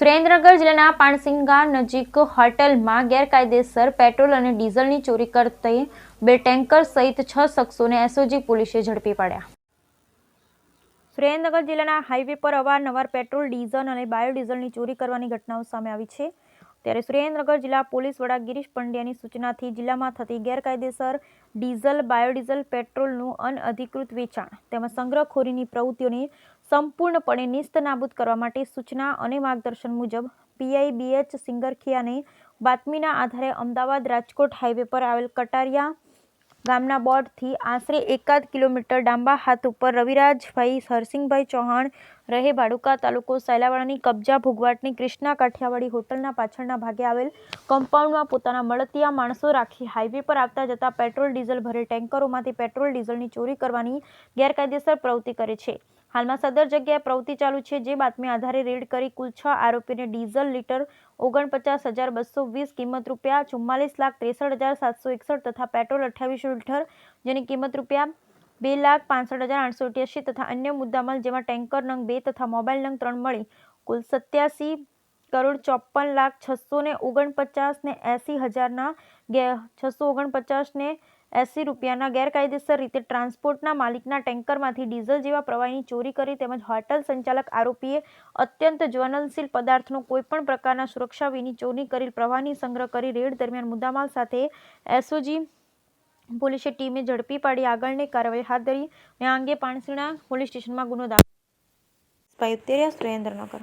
સુરેન્દ્રનગર જિલ્લાના પાણસિંગા નજીક હોટેલમાં ગેરકાયદેસર પેટ્રોલ અને ડીઝલની ચોરી કરતી 2 ટેન્કર સહિત 6 શખ્સોને એસઓજી પોલીસે ઝડપી પાડ્યા. સુરેન્દ્રનગર જિલ્લાના હાઈવે પર અવારનવાર પેટ્રોલ, ડીઝલ અને બાયોડીઝલની ચોરી કરવાની ઘટનાઓ સામે આવી છે. ત્યારે સુરેન્દ્રનગર જિલ્લા પોલીસ વડા ગિરીશ પંડ્યાની સૂચનાથી જિલ્લામાં થતી ગેરકાયદેસર ડીઝલ, બાયોડીઝલ, પેટ્રોલનું અનઅધિકૃત વેચાણ તેમજ સંગ્રહખોરીની પ્રવૃત્તિઓને સંપૂર્ણપણે નિસ્તનાબૂદ કરવા માટે સૂચના અને માર્ગદર્શન મુજબ પીઆઈ BH સિંગરખિયાને બાતમીના આધારે અમદાવાદ રાજકોટ હાઈવે પર આવેલ કટારિયા ગામના બોર્ડથી આશરે 1.5 કિલોમીટર ડાંબા હાથ ઉપર રવિરાજભાઈ હરસિંગભાઈ ચૌહાણ રહે ભાડુકા તાલુકો સાયલાવાડાની કબજા ભોગવાટની ક્રિષ્ના કાઠિયાવાડી હોટલના પાછળના ભાગે આવેલ કમ્પાઉન્ડમાં પોતાના મળતિયા માણસો રાખી હાઈવે પર આવતા જતા પેટ્રોલ ડીઝલ ભરેલ ટેન્કરોમાંથી પેટ્રોલ ડીઝલની ચોરી કરવાની ગેરકાયદેસર પ્રવૃત્તિ કરે છે. હાલમાં સદર જગ્યાએ પ્રવૃત્તિ ચાલુ છે. જે બાતમી આધારે રેડ કરી કુલ 6 આરોપીને ડીઝલ લીટર 49,220 કિંમત રૂપિયા 44,63,761 તથા પેટ્રોલ 2800 લીટર જેની કિંમત રૂપિયા 2,65,888 તથા અન્ય મુદ્દામાલ જેમાં ટેન્કર નંગ 2 તથા મોબાઈલ નંગ 3 મળી કુલ 87,54,649 ને 80,649 રૂપિયાના ગેરકાયદેસર રીતે ટ્રાન્સપોર્ટના માલિકના ટેન્કરમાંથી ડીઝલ જેવા પ્રવાહીની ચોરી કરી તેમજ હોટલ સંચાલક આરોપીએ અત્યંત જ્વલનશીલ પદાર્થનો કોઈપણ પ્રકારના સુરક્ષા વિની ચોરી કરેલ પ્રવાહની સંગ્રહ કરી રેડ દરમિયાન મુદ્દામાલ સાથે એસઓજી પોલીસે ટીમે ઝડપી પાડી આગળની કાર્યવાહી હાથ ધરી. આ અંગે પાણસિંગા પોલીસ સ્ટેશનમાં ગુનો દાખલ. સુરેન્દ્રનગર.